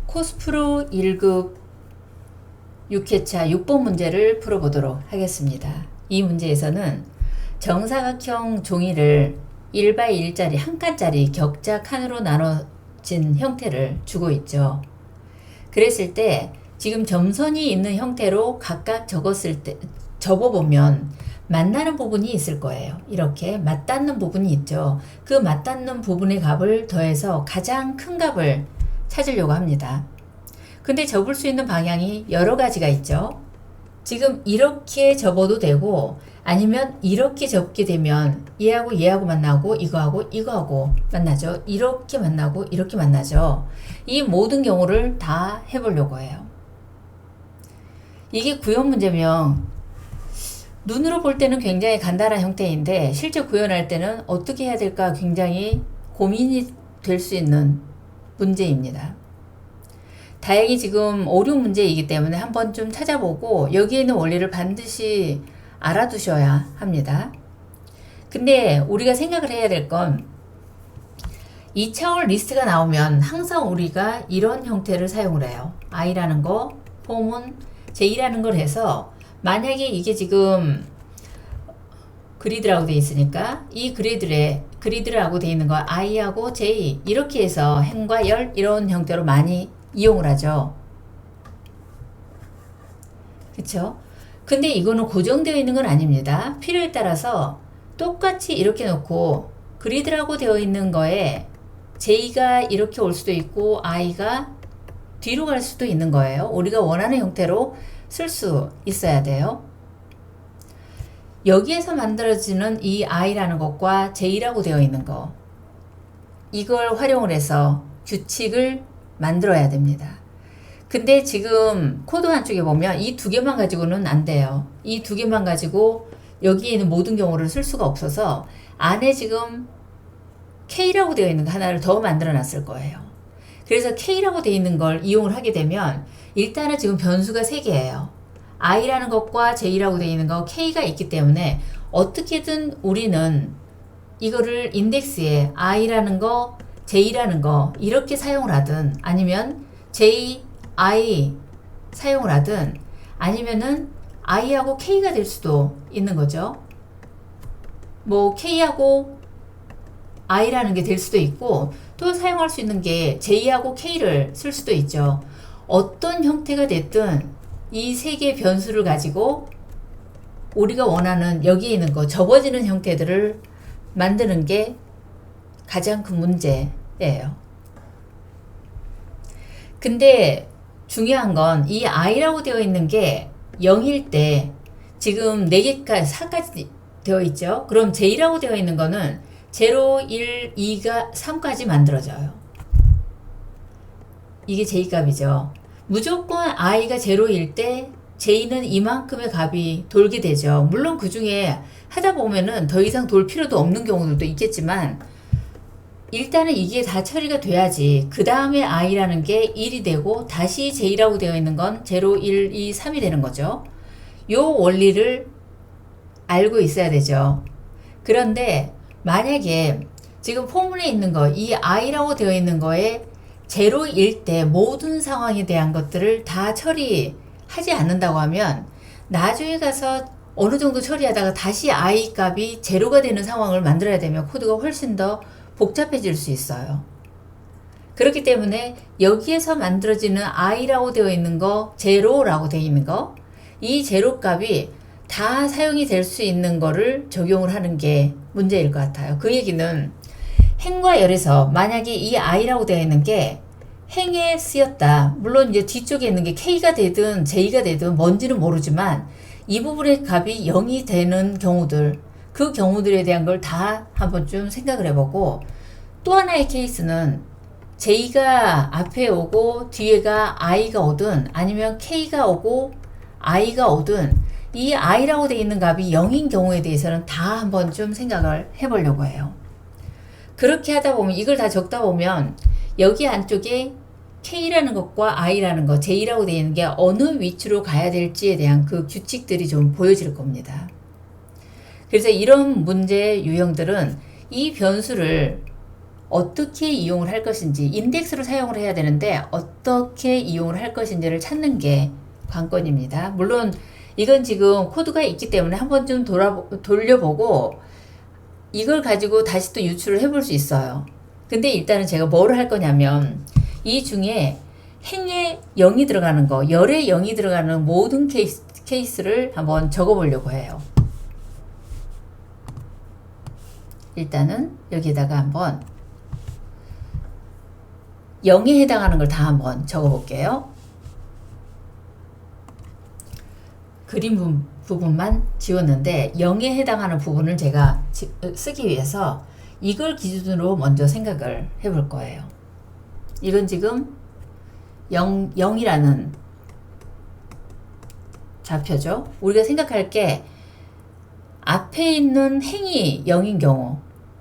코스프로 1급 6회차 6번 문제를 풀어보도록 하겠습니다. 이 문제에서는 정사각형 종이를 1x1짜리 한 칸짜리 격자 칸으로 나눠진 형태를 주고 있죠. 그랬을 때 지금 점선이 있는 형태로 각각 접어보면 만나는 부분이 있을 거예요. 이렇게 맞닿는 부분이 있죠. 그 맞닿는 부분의 값을 더해서 가장 큰 값을 찾으려고 합니다. 근데 접을 수 있는 방향이 여러 가지가 있죠. 지금 이렇게 접어도 되고 아니면 이렇게 접게 되면 얘하고 만나고 이거하고 만나죠. 이렇게 만나고 이렇게 만나죠. 이 모든 경우를 다 해보려고 해요. 이게 구현 문제면 눈으로 볼 때는 굉장히 간단한 형태인데 실제 구현할 때는 어떻게 해야 될까 굉장히 고민이 될 수 있는 문제입니다. 다행히 지금 오류 문제이기 때문에 한번 좀 찾아보고 여기에 있는 원리를 반드시 알아두셔야 합니다. 근데 우리가 생각을 해야 될 건 2차원 리스트가 나오면 항상 우리가 이런 형태를 사용을 해요. i라는 거, 폼은 j라는 걸 해서 만약에 이게 지금 그리드라고 되어 있으니까 이 그리드라고 되어 있는 거 i하고 j 이렇게 해서 행과 열 이런 형태로 많이 이용을 하죠. 그쵸? 근데 이거는 고정되어 있는 건 아닙니다. 필요에 따라서 똑같이 이렇게 놓고 그리드라고 되어 있는 거에 j가 이렇게 올 수도 있고 i가 뒤로 갈 수도 있는 거예요. 우리가 원하는 형태로 쓸 수 있어야 돼요. 여기에서 만들어지는 이 i라는 것과 j라고 되어 있는 거 이걸 활용을 해서 규칙을 만들어야 됩니다. 근데 지금 코드 한쪽에 보면 이 두 개만 가지고는 안 돼요. 이 두 개만 가지고 여기에 있는 모든 경우를 쓸 수가 없어서 안에 지금 K라고 되어 있는 거 하나를 더 만들어 놨을 거예요. 그래서 K라고 되어 있는 걸 이용을 하게 되면 일단은 지금 변수가 3개예요. I라는 것과 J라고 되어 있는 거 K가 있기 때문에 어떻게든 우리는 이거를 인덱스에 I라는 거 J라는 거 이렇게 사용을 하든 아니면 J, I 사용을 하든 아니면은 I하고 K가 될 수도 있는 거죠. 뭐 K하고 I라는 게 될 수도 있고 또 사용할 수 있는 게 J하고 K를 쓸 수도 있죠. 어떤 형태가 됐든 이 3개의 변수를 가지고 우리가 원하는 여기에 있는 거 접어지는 형태들을 만드는 게 가장 큰 문제예요. 근데 중요한 건 이 i라고 되어 있는 게 0일 때 지금 4개까지 4까지 되어 있죠. 그럼 j라고 되어 있는 거는 0, 1, 2가 3까지 만들어져요. 이게 j값이죠. 무조건 i가 0일 때 j는 이만큼의 값이 돌게 되죠. 물론 그 중에 하다 보면은 더 이상 돌 필요도 없는 경우들도 있겠지만 일단은 이게 다 처리가 돼야지 그 다음에 i라는 게 1이 되고 다시 j라고 되어 있는 건 0, 1, 2, 3이 되는 거죠. 요 원리를 알고 있어야 되죠. 그런데 만약에 지금 포문에 있는 거 이 i라고 되어 있는 거에 0일 때 모든 상황에 대한 것들을 다 처리하지 않는다고 하면 나중에 가서 어느 정도 처리하다가 다시 i 값이 0가 되는 상황을 만들어야 되면 코드가 훨씬 더 복잡해질 수 있어요. 그렇기 때문에 여기에서 만들어지는 i라고 되어 있는 거, 0라고 되어 있는 거, 이 0 값이 다 사용이 될 수 있는 거를 적용을 하는 게 문제일 것 같아요. 그 얘기는 행과 열에서 만약에 이 i라고 되어 있는 게 행에 쓰였다. 물론 이제 뒤쪽에 있는 게 k가 되든 j가 되든 뭔지는 모르지만 이 부분의 값이 0이 되는 경우들 그 경우들에 대한 걸 다 한번 좀 생각을 해보고 또 하나의 케이스는 j가 앞에 오고 뒤에가 i가 오든 아니면 k가 오고 i가 오든 이 i라고 되어 있는 값이 0인 경우에 대해서는 다 한번 좀 생각을 해보려고 해요. 그렇게 하다 보면 이걸 다 적다 보면 여기 안쪽에 k라는 것과 i라는 것, j라고 되어 있는 게 어느 위치로 가야 될지에 대한 그 규칙들이 좀 보여질 겁니다. 그래서 이런 문제 유형들은 이 변수를 어떻게 이용을 할 것인지, 인덱스로 사용을 해야 되는데 어떻게 이용을 할 것인지를 찾는 게 관건입니다. 물론 이건 지금 코드가 있기 때문에 한번 좀 돌려보고 이걸 가지고 다시 또 유출을 해볼 수 있어요. 근데 일단은 제가 뭐를 할 거냐면 이 중에 행에 0이 들어가는 거, 열에 0이 들어가는 모든 케이스를 한번 적어보려고 해요. 일단은 여기에다가 한번 0에 해당하는 걸 다 한번 적어볼게요. 그림 부분만 지웠는데 0에 해당하는 부분을 제가 쓰기 위해서 이걸 기준으로 먼저 생각을 해볼 거예요. 이건 지금 0이라는 좌표죠. 우리가 생각할 게 앞에 있는 행이 0인 경우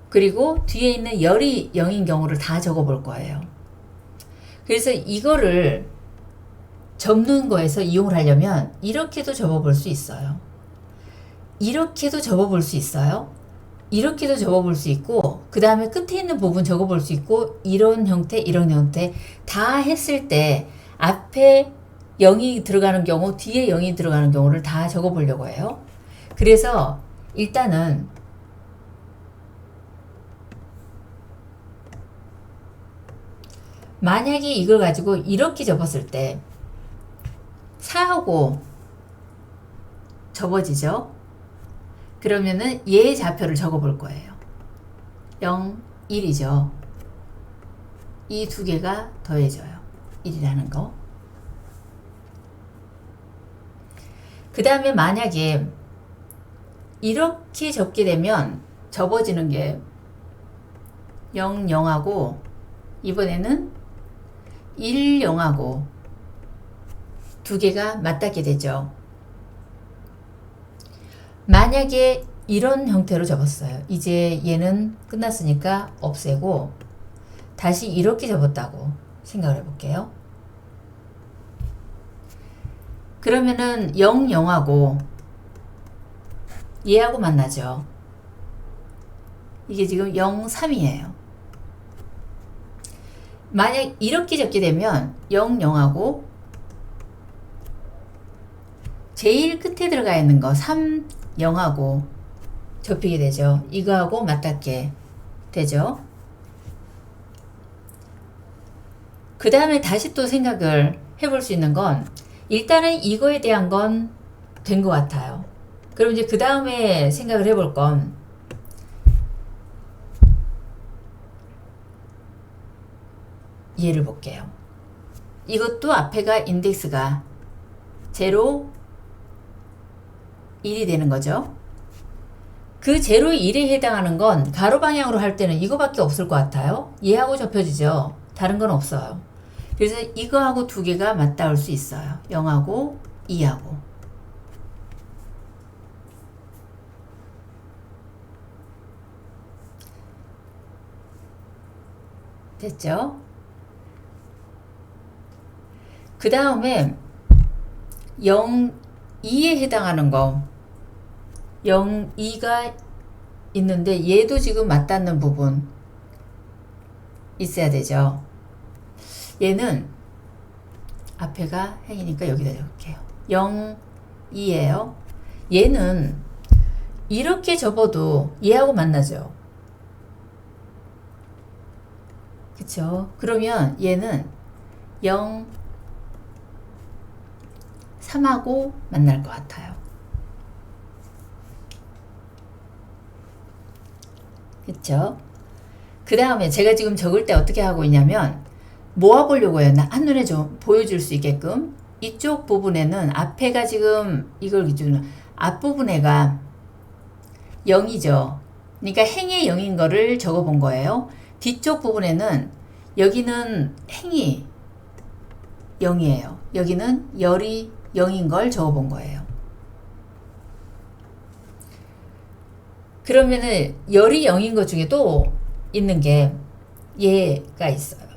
그리고 뒤에 있는 열이 0인 경우를 다 적어 볼 거예요. 그래서 이거를 접는 거에서 이용을 하려면 이렇게도 접어볼 수 있어요. 이렇게도 접어볼 수 있어요. 이렇게도 접어볼 수 있고 그 다음에 끝에 있는 부분 적어볼 수 있고 이런 형태 이런 형태 다 했을 때 앞에 0이 들어가는 경우 뒤에 0이 들어가는 경우를 다 적어보려고 해요. 그래서 일단은 만약에 이걸 가지고 이렇게 접었을 때 4하고 접어지죠. 그러면은 얘의 좌표를 적어 볼 거예요. 0, 1이죠. 이 두 개가 더해져요. 1이라는 거. 그 다음에 만약에 이렇게 접게 되면 접어지는 게 0, 0하고 이번에는 1, 0하고 두 개가 맞닿게 되죠. 만약에 이런 형태로 접었어요. 이제 얘는 끝났으니까 없애고 다시 이렇게 접었다고 생각을 해볼게요. 그러면은 0, 0하고 얘하고 만나죠. 이게 지금 0, 3이에요. 만약 이렇게 접게 되면 0, 0하고 제일 끝에 들어가 있는 거 3, 0하고 접히게 되죠. 이거하고 맞닿게 되죠. 그 다음에 다시 또 생각을 해볼 수 있는 건 일단은 이거에 대한 건 된 것 같아요. 그럼 이제 그 다음에 생각을 해볼 건 얘를 볼게요. 이것도 앞에가 인덱스가 0, 1이 되는 거죠. 그 0, 1에 해당하는 건 가로 방향으로 할 때는 이거밖에 없을 것 같아요. 얘하고 접혀지죠. 다른 건 없어요. 그래서 이거하고 두 개가 맞닿을 수 있어요. 0하고 2하고. 됐죠? 그 다음에 0, 2에 해당하는 거 0, 2가 있는데 얘도 지금 맞닿는 부분 있어야 되죠. 얘는 앞에가 행이니까 여기다 적을게요. 0, 2예요. 얘는 이렇게 접어도 얘하고 만나죠. 그쵸? 그러면 얘는 0, 3하고 만날 것 같아요. 그쵸? 그 다음에 제가 지금 적을 때 어떻게 하고 있냐면 모아보려고 해요. 한눈에 좀 보여줄 수 있게끔. 이쪽 부분에는 앞에가 지금 이걸 기준으로 앞부분에가 0이죠. 그러니까 행의 0인 거를 적어 본 거예요. 뒤쪽 부분에는 여기는 행이 0이에요. 여기는 열이 0인 걸 적어 본 거예요. 그러면은 열이 0인 것 중에 또 있는 게 얘가 있어요.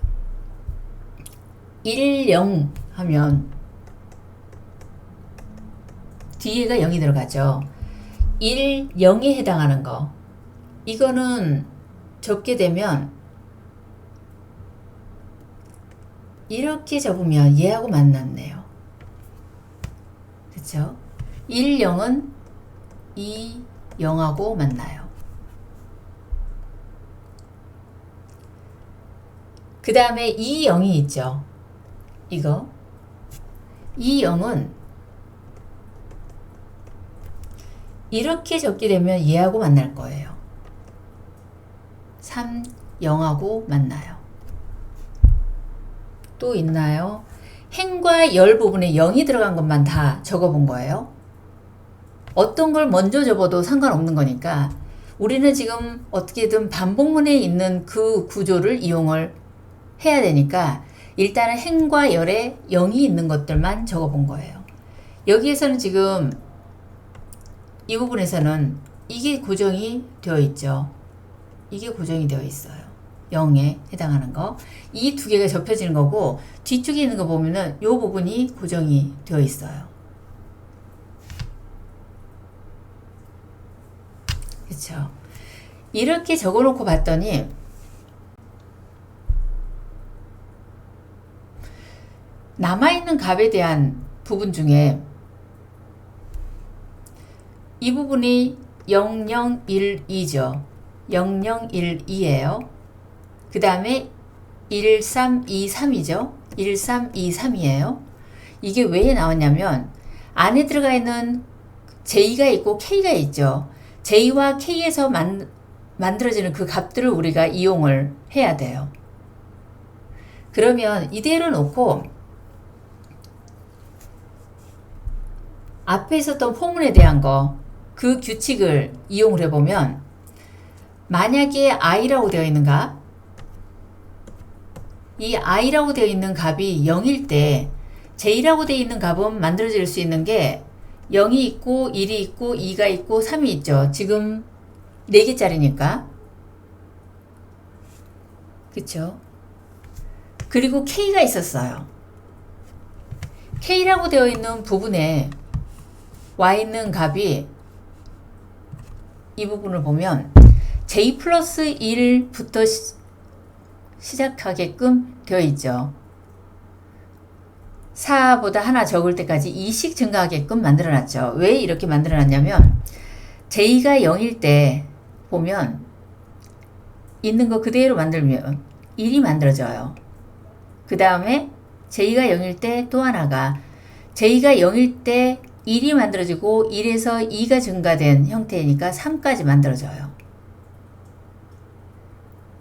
1, 0 하면 뒤에가 0이 들어가죠. 1, 0에 해당하는 거. 이거는 적게 되면 이렇게 접으면 얘하고 만났네요. 그쵸? 1, 0은 2, 0하고 만나요. 그 다음에 2, 0이 있죠. 이거 2, 0은 이렇게 접게 되면 얘하고 만날 거예요. 3, 0하고 만나요. 또 있나요? 행과 열 부분에 0이 들어간 것만 다 적어본 거예요. 어떤 걸 먼저 접어도 상관없는 거니까 우리는 지금 어떻게든 반복문에 있는 그 구조를 이용을 해야 되니까 일단은 행과 열에 0이 있는 것들만 적어본 거예요. 여기에서는 지금 이 부분에서는 이게 고정이 되어 있죠. 이게 고정이 되어 있어요. 0에 해당하는 거. 이 두 개가 접혀지는 거고 뒤쪽에 있는 거 보면은 이 부분이 고정이 되어 있어요. 그쵸? 이렇게 적어놓고 봤더니 남아있는 값에 대한 부분 중에 이 부분이 0012죠. 0012예요. 그 다음에 1323이죠. 1323이에요. 이게 왜 나왔냐면 안에 들어가 있는 J가 있고 K가 있죠. J와 K에서 만들어지는 그 값들을 우리가 이용을 해야 돼요. 그러면 이대로 놓고 앞에 있었던 포문에 대한 거, 그 규칙을 이용을 해보면 만약에 i라고 되어 있는 값, 이 i라고 되어 있는 값이 0일 때 j라고 되어 있는 값은 만들어질 수 있는 게 0이 있고 1이 있고 2가 있고 3이 있죠. 지금 4개짜리니까. 그쵸? 그리고 k가 있었어요. k라고 되어 있는 부분에 와 있는 값이 이 부분을 보면 j 플러스 1부터 시작하게끔 되어 있죠. 4보다 하나 적을 때까지 2씩 증가하게끔 만들어 놨죠. 왜 이렇게 만들어 놨냐면 j가 0일 때 보면 있는 거 그대로 만들면 1이 만들어져요. 그 다음에 j가 0일 때 또 하나가 j가 0일 때 1이 만들어지고 1에서 2가 증가된 형태이니까 3까지 만들어져요.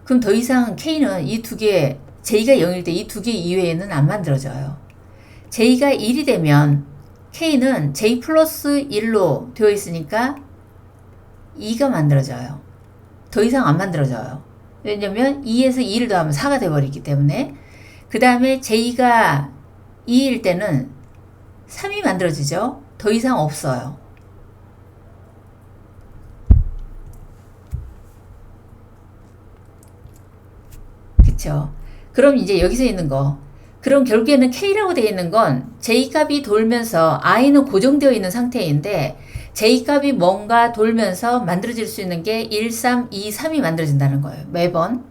그럼 더 이상 K는 이 두 개, J가 0일 때 이 두 개 이외에는 안 만들어져요. J가 1이 되면 K는 J 플러스 1로 되어 있으니까 2가 만들어져요. 더 이상 안 만들어져요. 왜냐면 2에서 2를 더하면 4가 되어버리기 때문에. 그 다음에 J가 2일 때는 3이 만들어지죠. 더 이상 없어요. 그쵸? 그럼 이제 여기서 있는 거. 그럼 결국에는 K라고 되어 있는 건 J값이 돌면서 I는 고정되어 있는 상태인데 J값이 뭔가 돌면서 만들어질 수 있는 게 1, 3, 2, 3이 만들어진다는 거예요. 매번.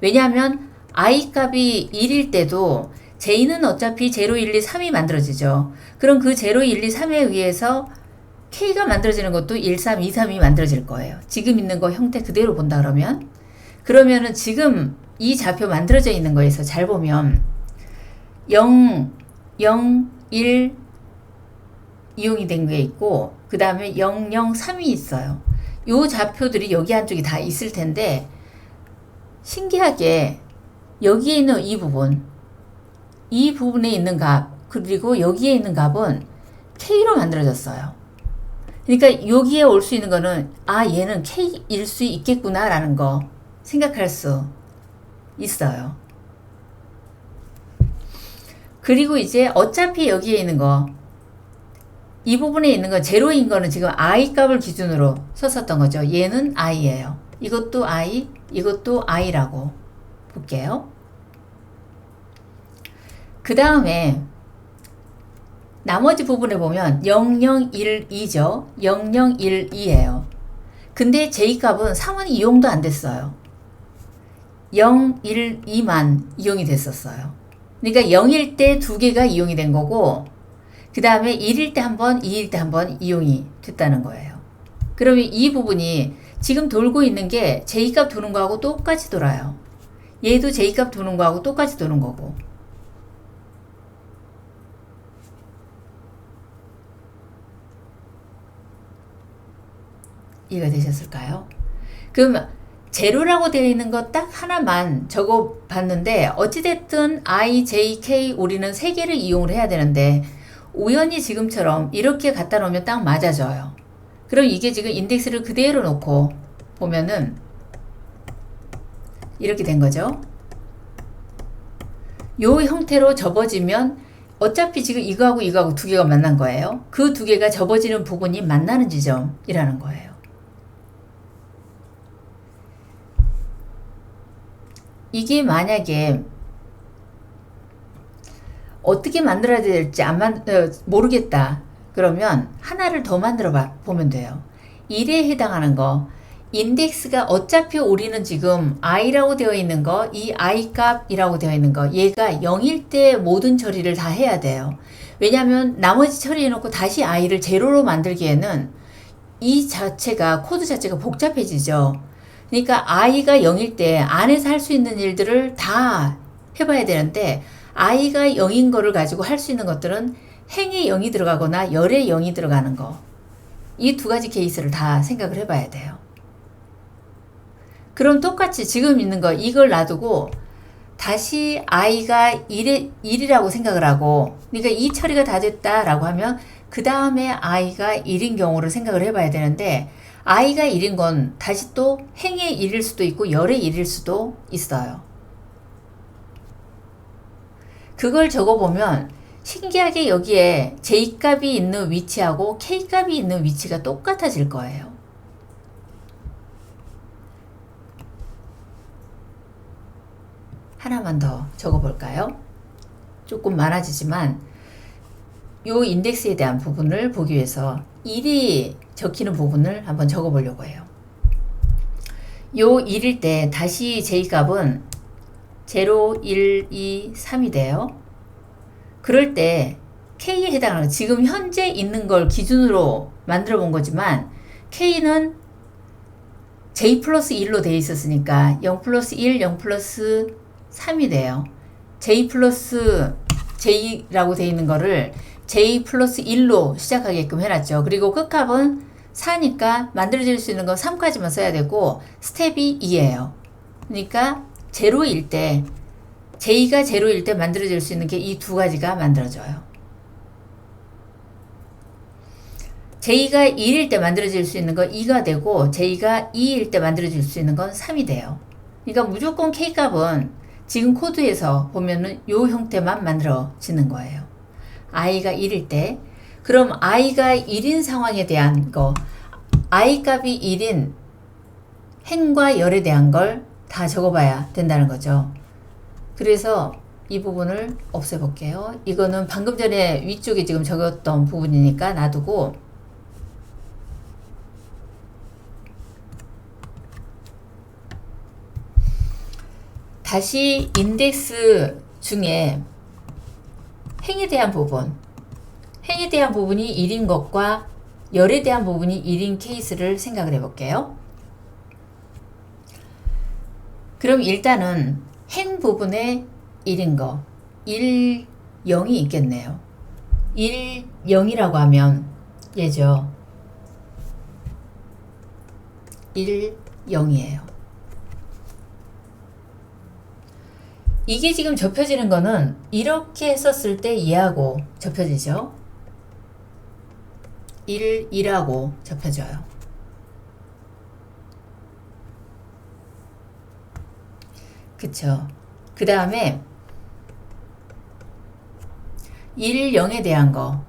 왜냐하면 I값이 1일 때도 J는 어차피 0, 1, 2, 3이 만들어지죠. 그럼 그 0, 1, 2, 3에 의해서 K가 만들어지는 것도 1, 3, 2, 3이 만들어질 거예요. 지금 있는 거 형태 그대로 본다 그러면. 그러면은 지금 이 좌표 만들어져 있는 거에서 잘 보면 0, 0, 1 이용이 된 게 있고 그 다음에 0, 0, 3이 있어요. 요 좌표들이 여기 한쪽에 다 있을 텐데 신기하게 여기에 있는 이 부분에 있는 값 그리고 여기에 있는 값은 K로 만들어졌어요. 그러니까 여기에 올 수 있는 거는 얘는 K일 수 있겠구나 라는 거 생각할 수 있어요. 그리고 이제 어차피 여기에 있는 거 이 부분에 있는 거 제로인 거는 지금 I 값을 기준으로 썼었던 거죠. 얘는 I예요. 이것도 I, 이것도 I라고 볼게요. 그 다음에 나머지 부분에 보면 0012죠. 0012예요. 근데 J값은 3은 이용도 안 됐어요. 012만 이용이 됐었어요. 그러니까 0일 때 두 개가 이용이 된 거고 그 다음에 1일 때 한 번, 2일 때 한 번 이용이 됐다는 거예요. 그러면 이 부분이 지금 돌고 있는 게 J값 도는 거하고 똑같이 돌아요. 얘도 J값 도는 거하고 똑같이 도는 거고. 이해가 되셨을까요? 그럼 제로라고 되어 있는 거 딱 하나만 적어 봤는데 어찌됐든 I, J, K 우리는 세 개를 이용을 해야 되는데 우연히 지금처럼 이렇게 갖다 놓으면 딱 맞아져요. 그럼 이게 지금 인덱스를 그대로 놓고 보면은 이렇게 된 거죠. 요 형태로 접어지면 어차피 지금 이거하고 이거하고 두 개가 만난 거예요. 그 두 개가 접어지는 부분이 만나는 지점이라는 거예요. 이게 만약에 어떻게 만들어야 될지 모르겠다. 그러면 하나를 더 만들어 보면 돼요. 1에 해당하는 거 인덱스가 어차피 우리는 지금 i라고 되어 있는 거, 이 i 값이라고 되어 있는 거 얘가 0일 때 모든 처리를 다 해야 돼요. 왜냐하면 나머지 처리해 놓고 다시 i를 제로로 만들기에는 이 자체가 코드 자체가 복잡해지죠. 그러니까 i가 0일 때 안에서 할 수 있는 일들을 다 해봐야 되는데 i가 0인 거를 가지고 할 수 있는 것들은 행에 0이 들어가거나 열에 0이 들어가는 거. 이 두 가지 케이스를 다 생각을 해봐야 돼요. 그럼 똑같이 지금 있는 거 이걸 놔두고 다시 i가 1이라고 생각을 하고 그러니까 이 처리가 다 됐다라고 하면 그 다음에 i가 1인 경우를 생각을 해봐야 되는데 i가 1인 건 다시 또 행의 1일 수도 있고 열의 1일 수도 있어요. 그걸 적어보면 신기하게 여기에 J값이 있는 위치하고 K값이 있는 위치가 똑같아질 거예요. 하나만 더 적어볼까요? 조금 많아지지만 요 인덱스에 대한 부분을 보기 위해서 1이 적히는 부분을 한번 적어보려고 해요. 요 1일 때 다시 J값은 0, 1, 2, 3이 돼요. 그럴 때 K에 해당하는 지금 현재 있는 걸 기준으로 만들어 본 거지만 K는 J 플러스 1로 되어 있었으니까 0 플러스 1, 0 플러스 3이 돼요. J 플러스 J라고 되어 있는 거를 J 플러스 1로 시작하게끔 해놨죠. 그리고 끝값은 4니까 만들어질 수 있는 건 3까지만 써야 되고 스텝이 2예요. 그러니까 제로일 때 J가 제로일 때 만들어질 수 있는 게 이 두 가지가 만들어져요. J가 1일 때 만들어질 수 있는 건 2가 되고 J가 2일 때 만들어질 수 있는 건 3이 돼요. 그러니까 무조건 K값은 지금 코드에서 보면은 요 형태만 만들어지는 거예요. i가 1일 때 그럼 i가 1인 상황에 대한 거 i 값이 1인 행과 열에 대한 걸 다 적어봐야 된다는 거죠. 그래서 이 부분을 없애볼게요. 이거는 방금 전에 위쪽에 지금 적었던 부분이니까 놔두고 다시 인덱스 중에 행에 대한 부분 행에 대한 부분이 1인 것과 열에 대한 부분이 1인 케이스를 생각을 해볼게요. 그럼 일단은 행 부분에 1인 거 1, 0이 있겠네요. 1, 0이라고 하면 얘죠. 1, 0이에요. 이게 지금 접혀지는 거는 이렇게 했었을 때 얘하고 접혀지죠. 1, 1하고 접혀져요. 그쵸. 그 다음에 1, 0에 대한 거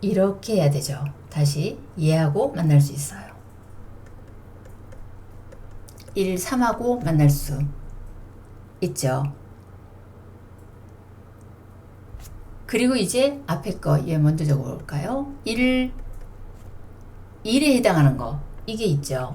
이렇게 해야 되죠. 다시 얘하고 만날 수 있어요. 1, 3하고 만날 수 있죠. 그리고 이제 앞에 거 얘 먼저 적어볼까요? 1, 1에 해당하는 거 이게 있죠.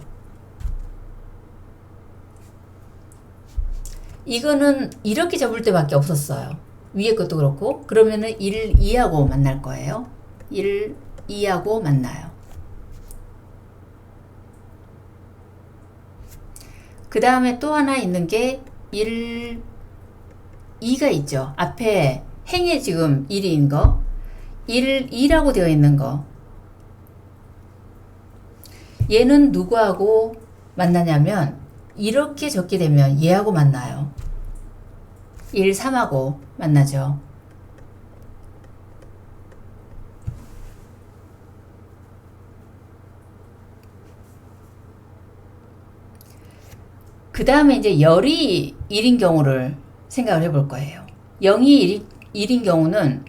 이거는 이렇게 접을 때밖에 없었어요. 위에 것도 그렇고. 그러면은 1, 2하고 만날 거예요. 1, 2하고 만나요. 그 다음에 또 하나 있는 게 1, 2가 있죠. 앞에 행에 지금 1인 거. 1, 2라고 되어 있는 거. 얘는 누구하고 만나냐면 이렇게 적게 되면 얘하고 만나요. 1, 3하고 만나죠. 그 다음에 이제 열이 1인 경우를 생각을 해볼 거예요. 0이 1인 경우는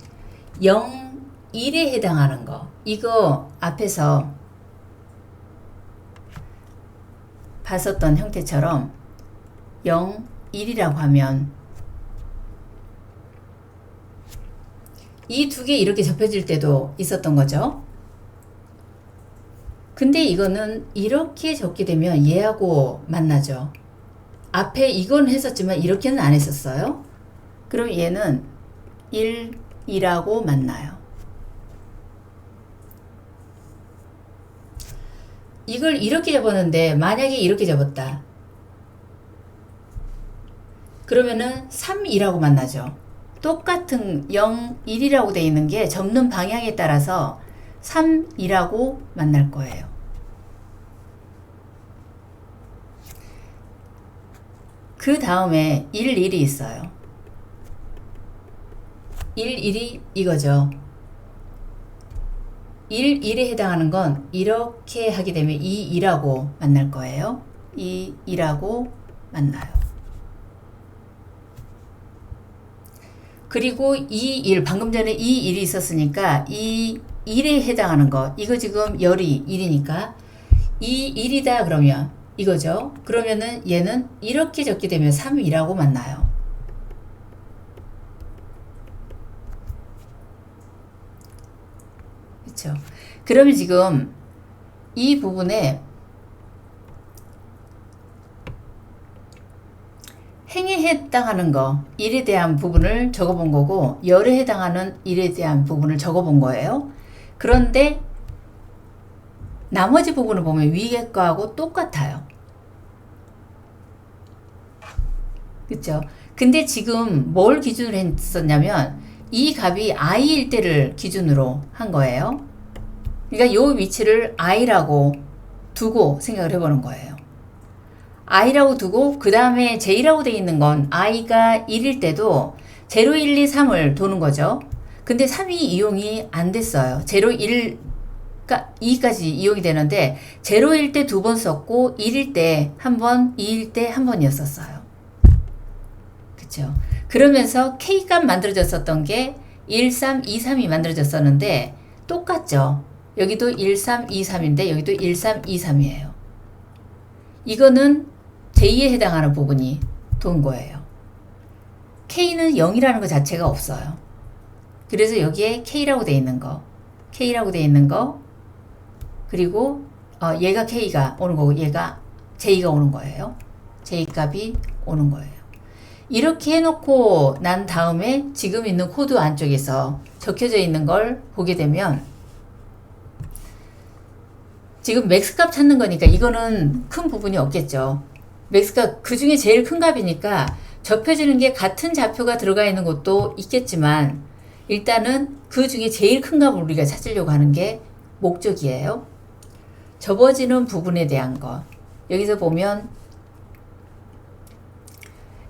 0, 1에 해당하는 거. 이거 앞에서 봤었던 형태처럼 0, 1이라고 하면 이 두 개 이렇게 접혀질 때도 있었던 거죠. 근데 이거는 이렇게 적게 되면 얘하고 만나죠. 앞에 이건 했었지만 이렇게는 안 했었어요. 그럼 얘는 1, 2라고 만나요. 이걸 이렇게 접었는데 만약에 이렇게 접었다. 그러면은 3, 2라고 만나죠. 똑같은 0, 1이라고 되어 있는 게 접는 방향에 따라서 3, 2라고 만날 거예요. 그 다음에 1, 1이 있어요. 1, 1이 이거죠. 1, 1에 해당하는 건 이렇게 하게 되면 2, 2라고 만날 거예요. 2, 2라고 만나요. 그리고 2, 1, 방금 전에 2, 1이 있었으니까 2, 1에 해당하는 거, 이거 지금 열이 1이니까 2, 1이다 그러면 이거죠. 그러면은 얘는 이렇게 적게 되면 3, 2라고 만나요. 그렇죠. 그러면 지금 이 부분에 행에 해당하는 거 1에 대한 부분을 적어본 거고 열에 해당하는 1에 대한 부분을 적어본 거예요. 그런데 나머지 부분을 보면 위에 거하고 똑같아요. 그쵸? 근데 지금 뭘 기준으로 했었냐면 이 값이 i일 때를 기준으로 한 거예요. 그러니까 이 위치를 i라고 두고 생각을 해보는 거예요. i라고 두고 그 다음에 j라고 되어 있는 건 i가 1일 때도 0, 1, 2, 3을 도는 거죠. 근데 3이 이용이 안 됐어요. 0, 1, 2까지 이용이 되는데 0일 때 두 번 썼고 1일 때 한 번, 2일 때 한 번이었었어요. 그쵸? 그러면서 K값 만들어졌었던 게 1, 3, 2, 3이 만들어졌었는데 똑같죠? 여기도 1, 3, 2, 3인데 여기도 1, 3, 2, 3이에요. 이거는 J에 해당하는 부분이 돈 거예요. K는 0이라는 것 자체가 없어요. 그래서 여기에 K라고 되어 있는 거, K라고 되어 있는 거, 그리고 얘가 K가 오는 거고 얘가 J가 오는 거예요. J값이 오는 거예요. 이렇게 해놓고 난 다음에 지금 있는 코드 안쪽에서 적혀져 있는 걸 보게 되면 지금 맥스값 찾는 거니까 이거는 큰 부분이 없겠죠. 맥스값 그 중에 제일 큰 값이니까 접혀지는 게 같은 좌표가 들어가 있는 것도 있겠지만 일단은 그 중에 제일 큰 값을 우리가 찾으려고 하는 게 목적이에요. 접어지는 부분에 대한 것. 여기서 보면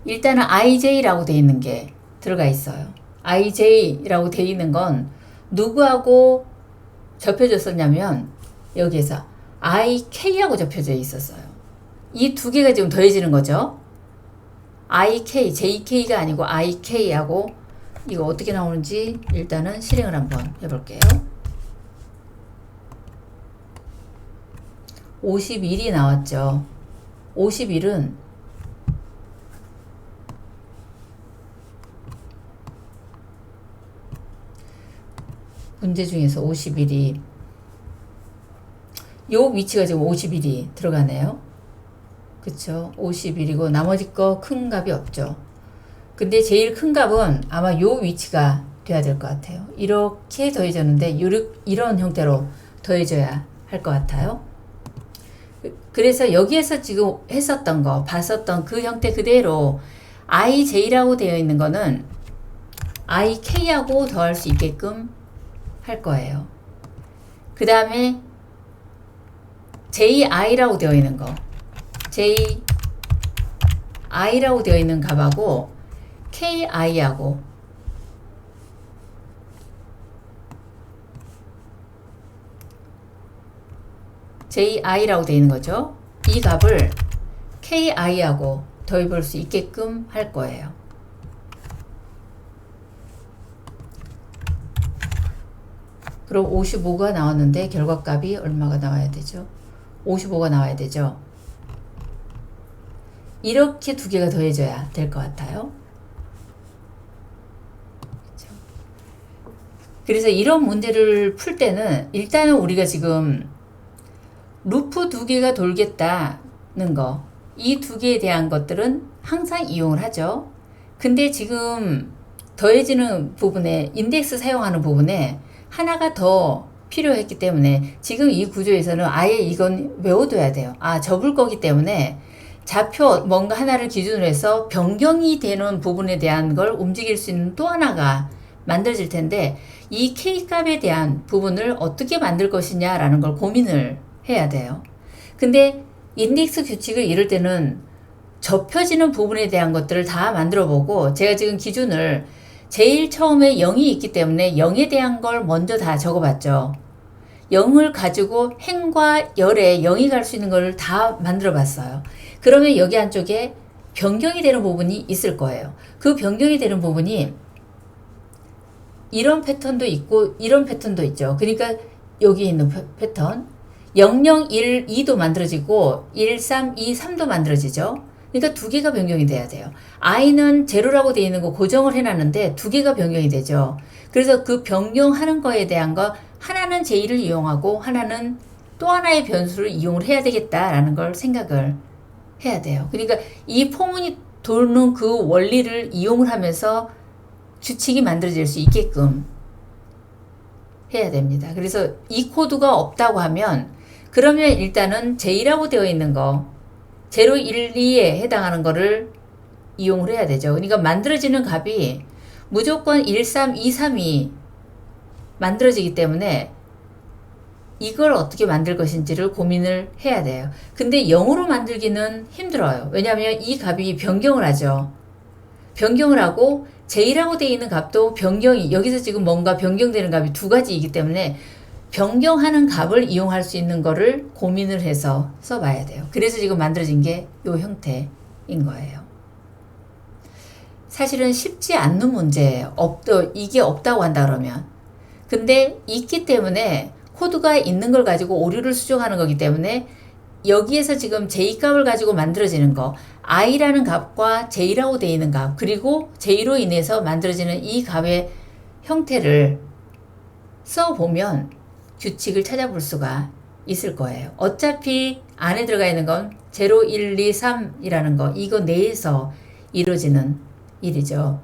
일단은 IJ라고 되어 있는 게 들어가 있어요. IJ라고 되어 있는 건 누구하고 접혀졌었냐면 여기에서 IK하고 접혀져 있었어요. 이 두 개가 지금 더해지는 거죠. IK, JK가 아니고 IK하고 이거 어떻게 나오는지 일단은 실행을 한번 해볼게요. 51이 나왔죠. 51은 문제 중에서 51이 요 위치가 지금 51이 들어가네요. 그쵸. 51이고 나머지 거 큰 값이 없죠. 근데 제일 큰 값은 아마 요 위치가 돼야 될 것 같아요. 이렇게 더해졌는데 이런 형태로 더해져야 할 것 같아요. 그래서 여기에서 지금 했었던 거, 봤었던 그 형태 그대로 ij라고 되어 있는 거는 ik하고 더할 수 있게끔 할 거예요. 그 다음에 ji라고 되어 있는 거, ji라고 되어 있는 값하고 ki하고 ji라고 되어 있는 거죠. 이 값을 ki하고 더해볼 수 있게끔 할 거예요. 그럼 55가 나왔는데 결과값이 얼마가 나와야 되죠? 55가 나와야 되죠. 이렇게 두 개가 더해져야 될 것 같아요. 그렇죠? 그래서 이런 문제를 풀 때는 일단은 우리가 지금 루프 두 개가 돌겠다는 거, 이 두 개에 대한 것들은 항상 이용을 하죠. 근데 지금 더해지는 부분에 인덱스 사용하는 부분에 하나가 더 필요했기 때문에 지금 이 구조에서는 아예 이건 외워둬야 돼요. 아, 접을 거기 때문에 좌표 뭔가 하나를 기준으로 해서 변경이 되는 부분에 대한 걸 움직일 수 있는 또 하나가 만들어질 텐데 이 K값에 대한 부분을 어떻게 만들 것이냐라는 걸 고민을 해야 돼요. 근데 인덱스 규칙을 이럴 때는 접혀지는 부분에 대한 것들을 다 만들어 보고 제가 지금 기준을 제일 처음에 0이 있기 때문에 0에 대한 걸 먼저 다 적어 봤죠. 0을 가지고 행과 열에 0이 갈 수 있는 걸 다 만들어 봤어요. 그러면 여기 안쪽에 변경이 되는 부분이 있을 거예요. 그 변경이 되는 부분이 이런 패턴도 있고 이런 패턴도 있죠. 그러니까 여기 있는 패턴 00, 1, 2도 만들어지고 1, 3, 2, 3도 만들어지죠. 그러니까 두 개가 변경이 돼야 돼요. i는 제로라고 되어 있는 거 고정을 해놨는데 두 개가 변경이 되죠. 그래서 그 변경하는 거에 대한 거 하나는 j 를 이용하고 하나는 또 하나의 변수를 이용을 해야 되겠다라는 걸 생각을 해야 돼요. 그러니까 이 포문이 도는 그 원리를 이용을 하면서 규칙이 만들어질 수 있게끔 해야 됩니다. 그래서 이 코드가 없다고 하면 그러면 일단은 J라고 되어 있는 거 0, 1, 2에 해당하는 거를 이용을 해야 되죠. 그러니까 만들어지는 값이 무조건 1, 3, 2, 3이 만들어지기 때문에 이걸 어떻게 만들 것인지를 고민을 해야 돼요. 근데 0으로 만들기는 힘들어요. 왜냐하면 이 값이 변경을 하죠. 변경을 하고 J라고 되어 있는 값도 변경이 여기서 지금 뭔가 변경되는 값이 두 가지이기 때문에 변경하는 값을 이용할 수 있는 거를 고민을 해서 써봐야 돼요. 그래서 지금 만들어진 게 이 형태인 거예요. 사실은 쉽지 않는 문제예요. 이게 없다고 한다 그러면. 근데 있기 때문에 코드가 있는 걸 가지고 오류를 수정하는 거기 때문에 여기에서 지금 J값을 가지고 만들어지는 거 i라는 값과 J라고 되어 있는 값 그리고 J로 인해서 만들어지는 이 값의 형태를 써보면 규칙을 찾아볼 수가 있을 거예요. 어차피 안에 들어가 있는 건 0, 1, 2, 3이라는 거 이거 내에서 이루어지는 일이죠.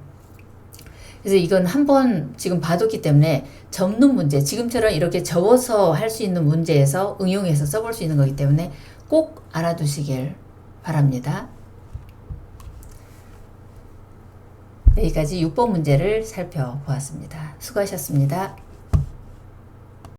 그래서 이건 한번 지금 봐뒀기 때문에 접는 문제, 지금처럼 이렇게 접어서 할 수 있는 문제에서 응용해서 써볼 수 있는 거기 때문에 꼭 알아두시길 바랍니다. 여기까지 6번 문제를 살펴보았습니다. 수고하셨습니다.